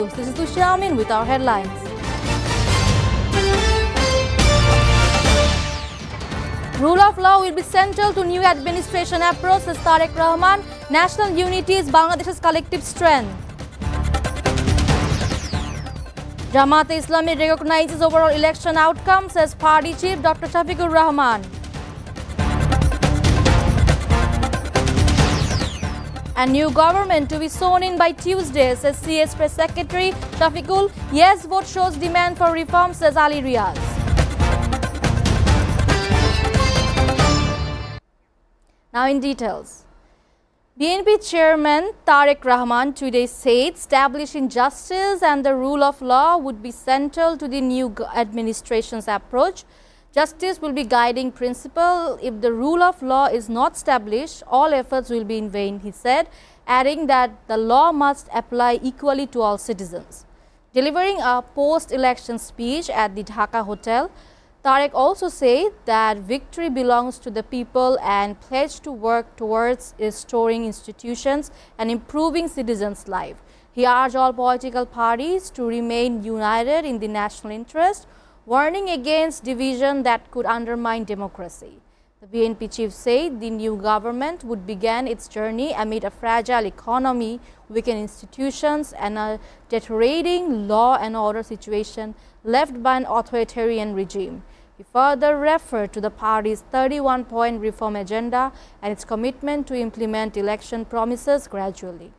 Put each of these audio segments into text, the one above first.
This is Tushamin with our headlines. Rule of law will be central to new administration approach, says Tariq Rahman. National unity is Bangladesh's collective strength. Jamaat-e-Islami recognizes overall election outcome, says party chief Dr. Shafiqur Rahman. A new government to be sworn in by Tuesday, says CS Press Secretary Shafiqul. Yes vote shows demand for reform, says Ali Riaz. Now in details. BNP Chairman Tariq Rahman today said establishing justice and the rule of law would be central to the new administration's approach. Justice will be guiding principle. If the rule of law is not established, all efforts will be in vain, he said, adding that the law must apply equally to all citizens. Delivering a post-election speech at the Dhaka Hotel, Tariq also said that victory belongs to the people and pledged to work towards restoring institutions and improving citizens' life. He urged all political parties to remain united in the national interest, warning against division that could undermine democracy. The BNP chief said the new government would begin its journey amid a fragile economy, weakened institutions, and a deteriorating law and order situation left by an authoritarian regime. He further referred to the party's 31-point reform agenda and its commitment to implement election promises gradually.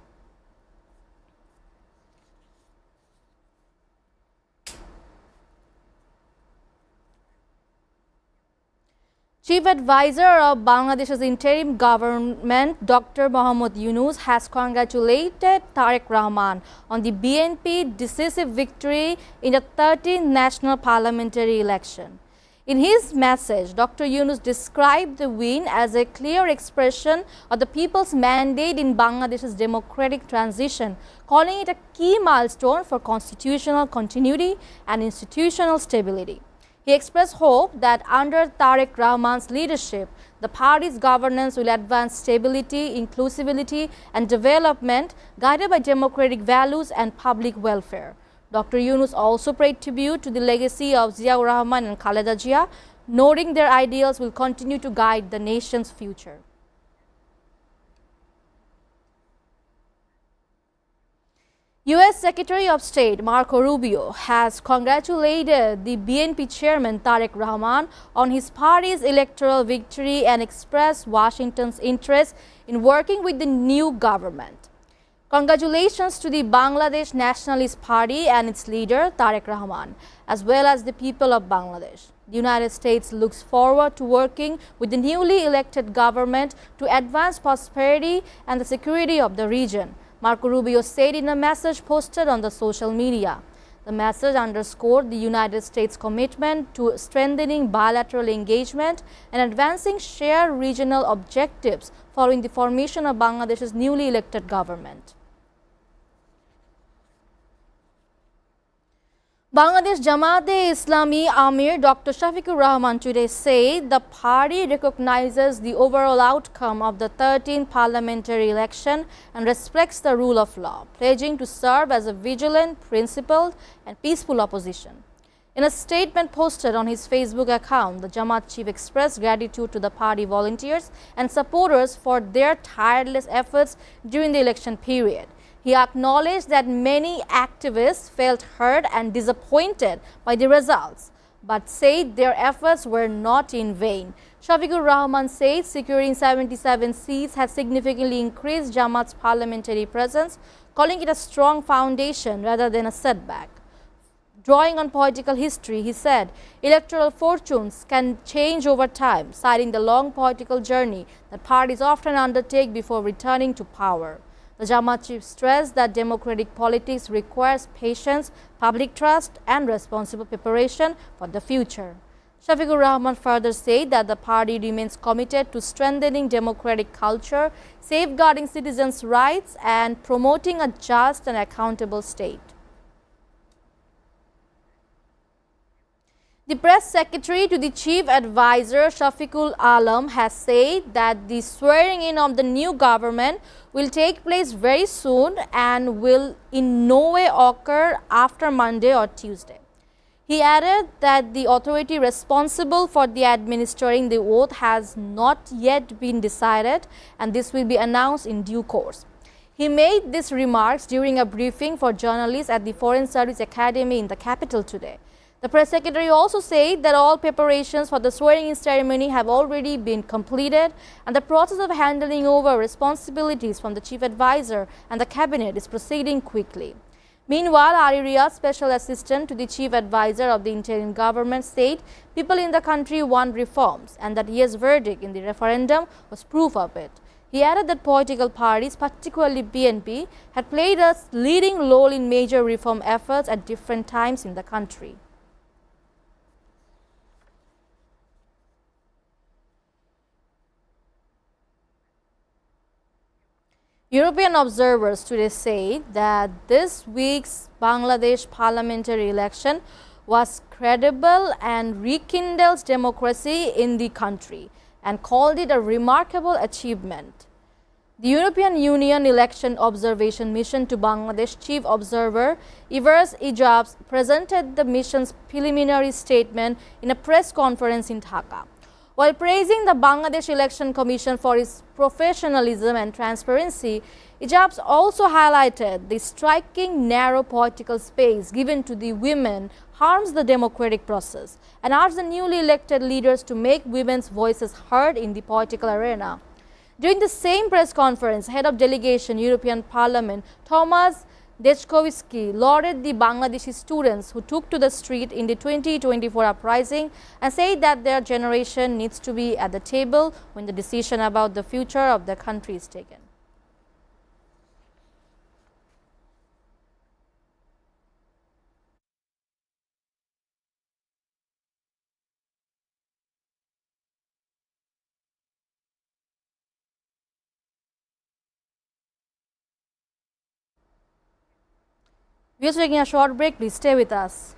Chief Advisor of Bangladesh's interim government, Dr. Mohammad Yunus, has congratulated Tariq Rahman on the BNP decisive victory in the 13th national parliamentary election. In his message, Dr. Yunus described the win as a clear expression of the people's mandate in Bangladesh's democratic transition, calling it a key milestone for constitutional continuity and institutional stability. He expressed hope that under Tariq Rahman's leadership, the party's governance will advance stability, inclusivity, and development guided by democratic values and public welfare. Dr. Yunus also paid tribute to the legacy of Ziaur Rahman and Khaleda Zia, noting their ideals will continue to guide the nation's future. U.S. Secretary of State Marco Rubio has congratulated the BNP chairman Tariq Rahman on his party's electoral victory and expressed Washington's interest in working with the new government. Congratulations to the Bangladesh Nationalist Party and its leader Tariq Rahman, as well as the people of Bangladesh. The United States looks forward to working with the newly elected government to advance prosperity and the security of the region, Marco Rubio said in a message posted on the social media. The message underscored the United States' commitment to strengthening bilateral engagement and advancing shared regional objectives following the formation of Bangladesh's newly elected government. Bangladesh Jamaat-e-Islami Amir Dr. Shafiqur Rahman today said the party recognizes the overall outcome of the 13th parliamentary election and respects the rule of law, pledging to serve as a vigilant, principled, and peaceful opposition. In a statement posted on his Facebook account, the Jamaat chief expressed gratitude to the party volunteers and supporters for their tireless efforts during the election period. He acknowledged that many activists felt hurt and disappointed by the results, but said their efforts were not in vain. Shafiqur Rahman said securing 77 seats has significantly increased Jamaat's parliamentary presence, calling it a strong foundation rather than a setback. Drawing on political history, he said, electoral fortunes can change over time, citing the long political journey that parties often undertake before returning to power. The Jamaat chief stressed that democratic politics requires patience, public trust, and responsible preparation for the future. Shafiqur Rahman further said that the party remains committed to strengthening democratic culture, safeguarding citizens' rights, and promoting a just and accountable state. The press secretary to the chief advisor Shafiqul Alam has said that the swearing in of the new government will take place very soon and will in no way occur after Monday or Tuesday. He added that the authority responsible for the administering the oath has not yet been decided and this will be announced in due course. He made these remarks during a briefing for journalists at the Foreign Service Academy in the capital today. The press secretary also said that all preparations for the swearing-in ceremony have already been completed and the process of handing over responsibilities from the chief advisor and the cabinet is proceeding quickly. Meanwhile, Ari Riyadh, special assistant to the chief advisor of the interim government, said people in the country want reforms and that yes verdict in the referendum was proof of it. He added that political parties, particularly BNP, had played a leading role in major reform efforts at different times in the country. European observers today say that this week's Bangladesh parliamentary election was credible and rekindles democracy in the country and called it a remarkable achievement. The European Union Election Observation Mission to Bangladesh Chief Observer Ivars Ijabs presented the mission's preliminary statement in a press conference in Dhaka. While praising the Bangladesh Election Commission for its professionalism and transparency, Ijabs also highlighted the striking narrow political space given to the women harms the democratic process and urged the newly elected leaders to make women's voices heard in the political arena. During the same press conference, head of delegation European Parliament Thomas Dechkovsky lauded the Bangladeshi students who took to the street in the 2024 uprising and said that their generation needs to be at the table when the decision about the future of the country is taken. We are taking a short break. Please stay with us.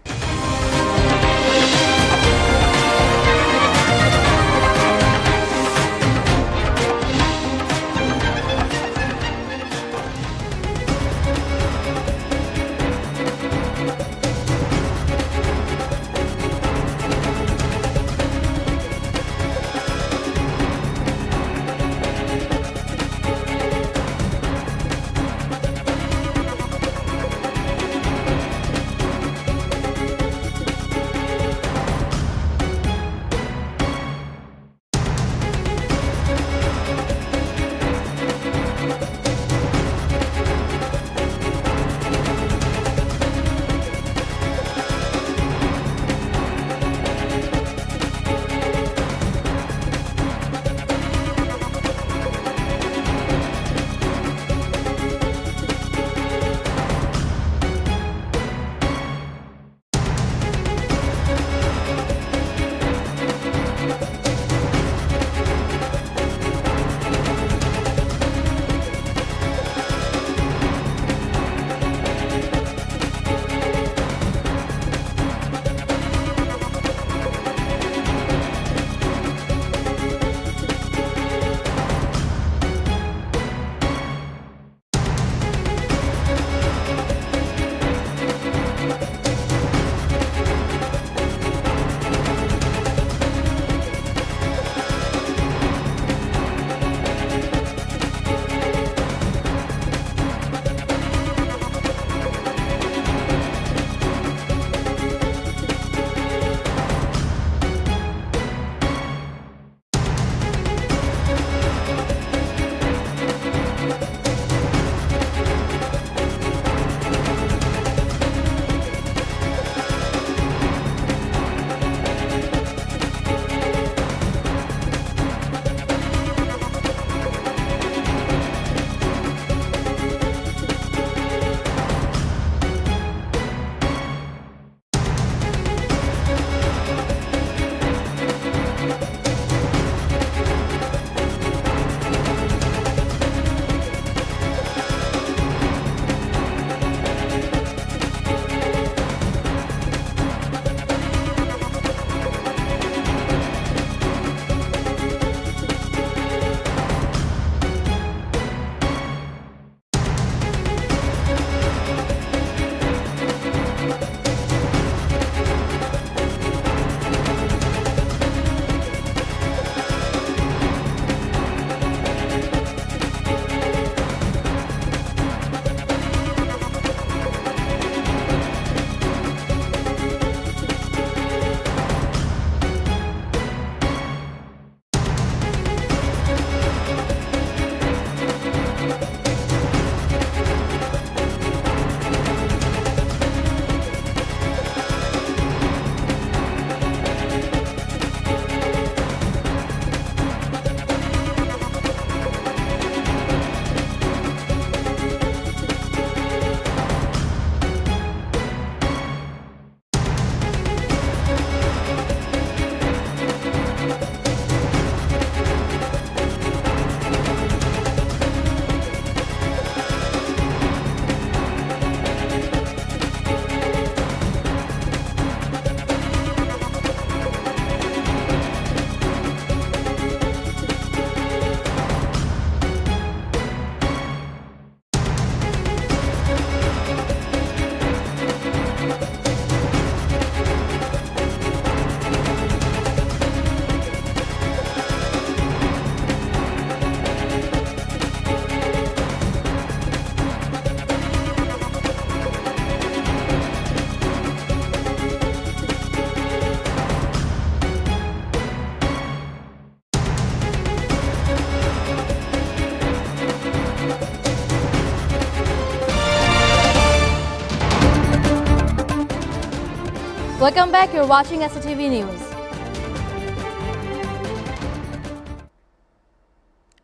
Welcome back. You're watching SATV News.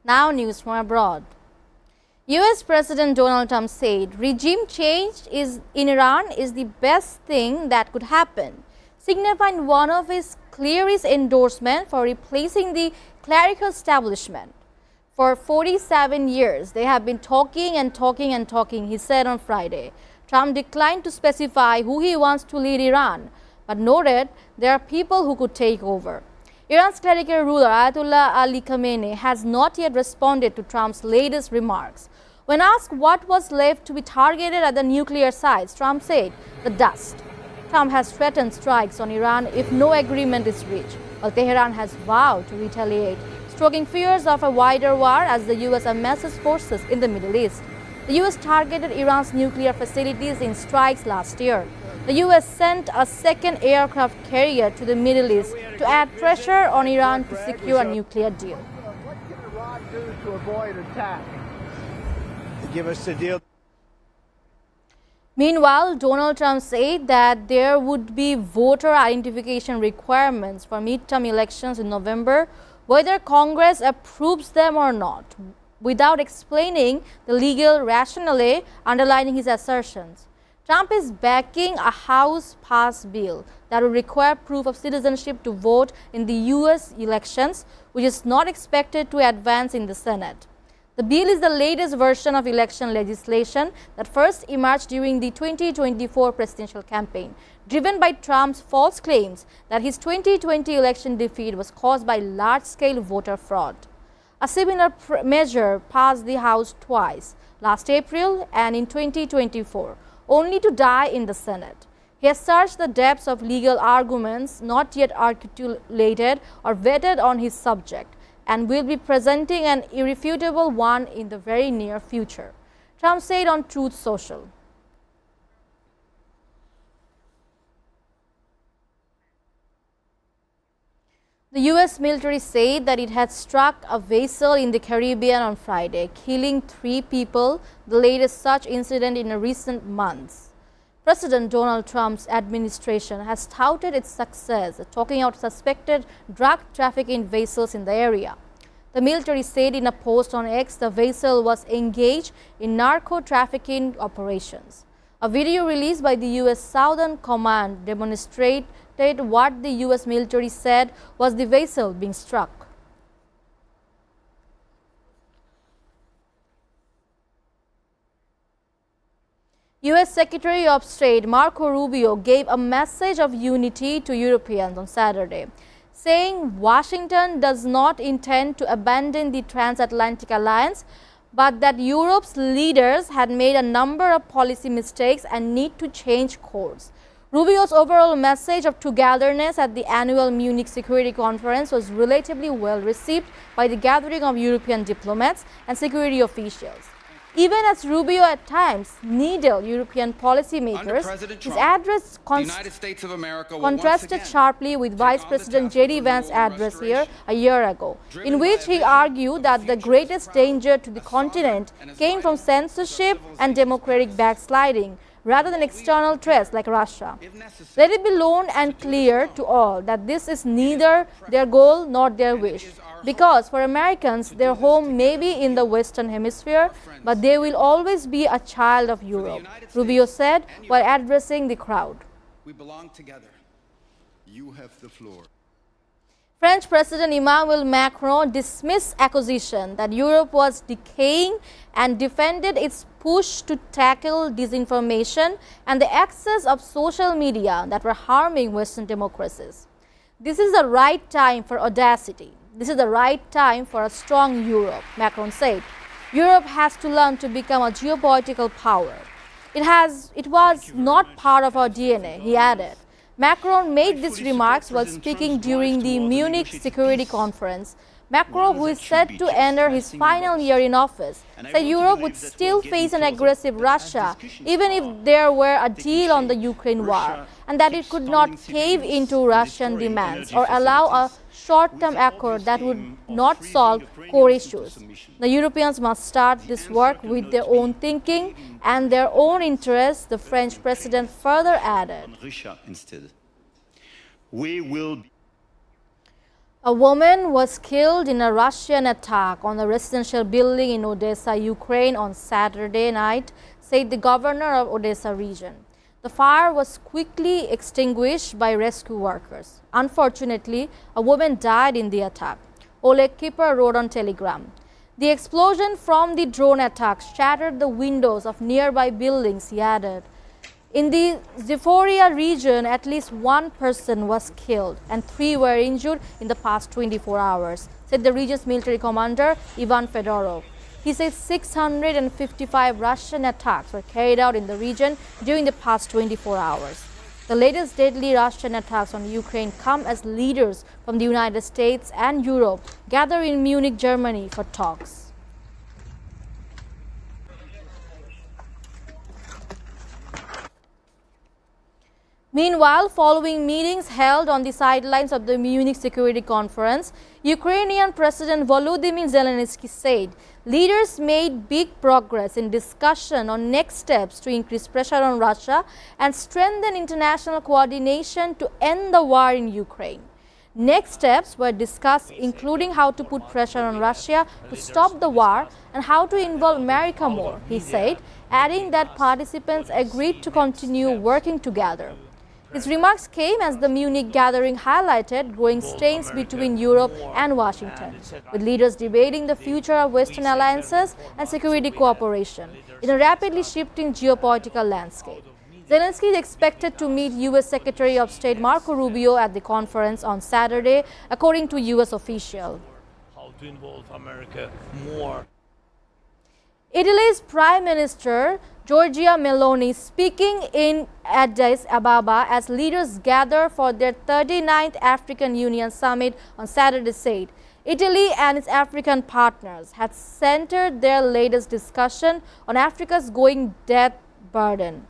Now news from abroad. US President Donald Trump said regime change in Iran is the best thing that could happen, signifying one of his clearest endorsements for replacing the clerical establishment. For 47 years, they have been talking and talking and talking, he said on Friday. Trump declined to specify who he wants to lead Iran, but noted there are people who could take over. Iran's clerical ruler Ayatollah Ali Khamenei has not yet responded to Trump's latest remarks. When asked what was left to be targeted at the nuclear sites, Trump said, the dust. Trump has threatened strikes on Iran if no agreement is reached, while Tehran has vowed to retaliate, stoking fears of a wider war as the U.S. amasses forces in the Middle East. The U.S. targeted Iran's nuclear facilities in strikes last year. The U.S. sent a second aircraft carrier to the Middle East to add pressure on Iran to secure a nuclear deal. What can Iran do to avoid attack? Give us a deal. Meanwhile, Donald Trump said that there would be voter identification requirements for midterm elections in November, whether Congress approves them or not, without explaining the legal rationale underlying his assertions. Trump is backing a House-passed bill that will require proof of citizenship to vote in the U.S. elections, which is not expected to advance in the Senate. The bill is the latest version of election legislation that first emerged during the 2024 presidential campaign, driven by Trump's false claims that his 2020 election defeat was caused by large-scale voter fraud. A similar measure passed the House twice, last April and in 2024, only to die in the Senate. He has searched the depths of legal arguments not yet articulated or vetted on his subject, and will be presenting an irrefutable one in the very near future, Trump said on Truth Social. The U.S. military said that it had struck a vessel in the Caribbean on Friday, killing 3 people, the latest such incident in recent months. President Donald Trump's administration has touted its success at talking out suspected drug trafficking vessels in the area. The military said in a post on X the vessel was engaged in narco-trafficking operations. A video released by the U.S. Southern Command demonstrated what the U.S. military said was the vessel being struck. U.S. Secretary of State Marco Rubio gave a message of unity to Europeans on Saturday, saying Washington does not intend to abandon the transatlantic alliance, but that Europe's leaders had made a number of policy mistakes and need to change course. Rubio's overall message of togetherness at the annual Munich Security Conference was relatively well received by the gathering of European diplomats and security officials. Even as Rubio at times needled European policymakers, his address contrasted sharply with Vice President J.D. Vance's address here a year ago, in which he argued that the greatest danger to the continent came from censorship and democratic backsliding, rather than external threats like Russia. Let it be known and clear to all that this is neither their goal nor their wish, because for Americans, their home may be in the Western Hemisphere, but they will always be a child of Europe, Rubio said while addressing the crowd. We belong together. You have the floor. French President Emmanuel Macron dismissed accusation that Europe was decaying and defended its push to tackle disinformation and the access of social media that were harming Western democracies. This is the right time for audacity. This is the right time for a strong Europe, Macron said. Europe has to learn to become a geopolitical power. It was not part of our DNA, he added. Macron made these remarks while speaking during the Munich Security Conference. Macron, who is set to enter his final year in office, said Europe would still face an aggressive Russia even if there were a deal on the Ukraine war, and that it could not cave into Russian demands or allow a short-term accord that would not solve core issues. The Europeans must start this work with their own thinking and their own interests, the French president further added. We will. A woman was killed in a Russian attack on a residential building in Odessa, Ukraine on Saturday night, said the governor of Odessa region. The fire was quickly extinguished by rescue workers. Unfortunately, a woman died in the attack, Oleg Kipper wrote on Telegram. The explosion from the drone attack shattered the windows of nearby buildings, he added. In the Zaporizhzhia region, at least one person was killed and 3 were injured in the past 24 hours, said the region's military commander Ivan Fedorov. He says 655 Russian attacks were carried out in the region during the past 24 hours. The latest deadly Russian attacks on Ukraine come as leaders from the United States and Europe gather in Munich, Germany for talks. Meanwhile, following meetings held on the sidelines of the Munich Security Conference, Ukrainian President Volodymyr Zelensky said leaders made big progress in discussion on next steps to increase pressure on Russia and strengthen international coordination to end the war in Ukraine. Next steps were discussed, including how to put pressure on Russia to stop the war and how to involve America more, he said, adding that participants agreed to continue working together. His remarks came as the Munich gathering highlighted growing strains between Europe and Washington, with leaders debating the future of Western alliances and security cooperation in a rapidly shifting geopolitical landscape. Zelensky is expected to meet U.S. Secretary of State Marco Rubio at the conference on Saturday, according to U.S. officials. How to involve America more. Italy's Prime Minister Giorgia Meloni speaking in Addis Ababa as leaders gather for their 39th African Union Summit on Saturday said Italy and its African partners had centered their latest discussion on Africa's growing debt burden.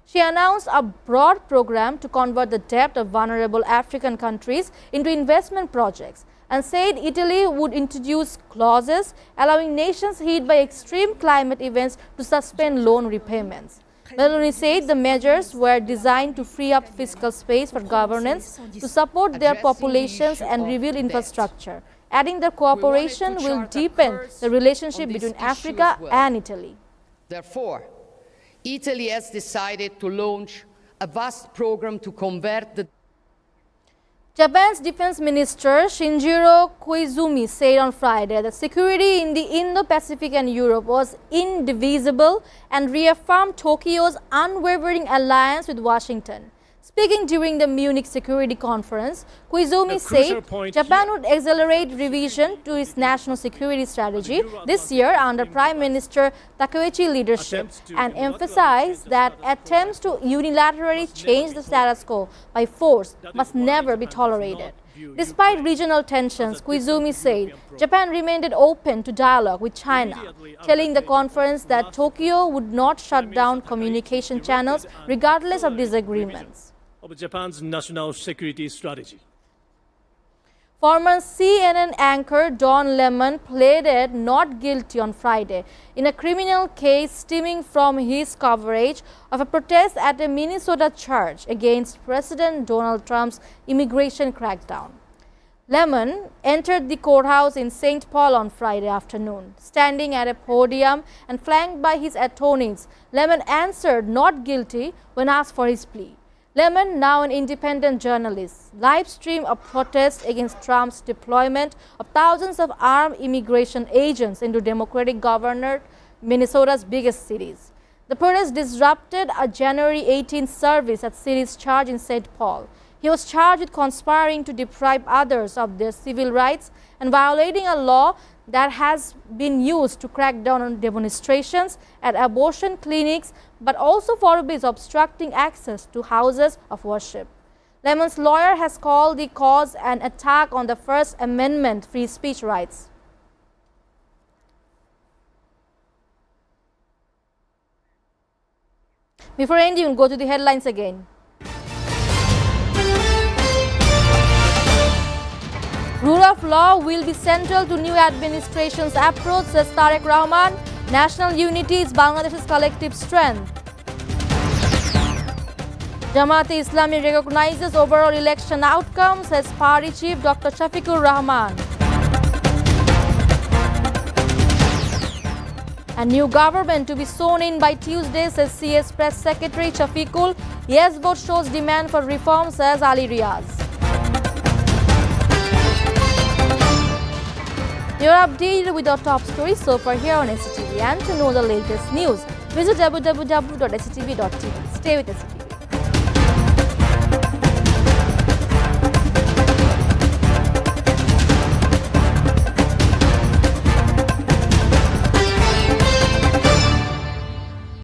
She announced a broad program to convert the debt of vulnerable African countries into investment projects and said Italy would introduce clauses allowing nations hit by extreme climate events to suspend loan repayments. Meloni said the measures were designed to free up fiscal space for governments to support their populations and rebuild infrastructure, adding that cooperation will deepen the relationship between Africa and Italy. Therefore, Italy has decided to launch a vast program to convert the Japan's Defense Minister Shinjiro Koizumi said on Friday that security in the Indo-Pacific and Europe was indivisible and reaffirmed Tokyo's unwavering alliance with Washington. Speaking during the Munich Security Conference, Koizumi said Japan would accelerate revision to its national security strategy this year under Prime Minister Takeuchi leadership and emphasized that attempts to unilaterally change the status quo by force must never be tolerated. Despite regional tensions, Koizumi said Japan remained open to dialogue with China, telling the conference that Tokyo would not shut down communication channels regardless of disagreements. Of Japan's national security strategy. Former CNN anchor Don Lemon pleaded not guilty on Friday in a criminal case stemming from his coverage of a protest at a Minnesota church against President Donald Trump's immigration crackdown. Lemon entered the courthouse in St. Paul on Friday afternoon. Standing at a podium and flanked by his attorneys, Lemon answered not guilty when asked for his plea. Lemon, now an independent journalist, live-streamed a protest against Trump's deployment of thousands of armed immigration agents into Democratic-governed Minnesota's biggest cities. The protest disrupted a January 18th service at city's church in St. Paul. He was charged with conspiring to deprive others of their civil rights and violating a law that has been used to crack down on demonstrations at abortion clinics, but also forbids obstructing access to houses of worship. Lemon's lawyer has called the cause an attack on the First Amendment free speech rights. Before ending, we'll go to the headlines again. Rule of law will be central to new administration's approach, says Tariq Rahman. National unity is Bangladesh's collective strength. Jamaat-e-Islami recognizes overall election outcome, says party chief Dr. Shafiqur Rahman. A new government to be sworn in by Tuesday, says CS Press Secretary Shafiqul. Yes vote shows demand for reform, says Ali Riaz. You're updated with our top stories so far here on SATV. And to know the latest news, visit www.satv.tv. Stay with SATV.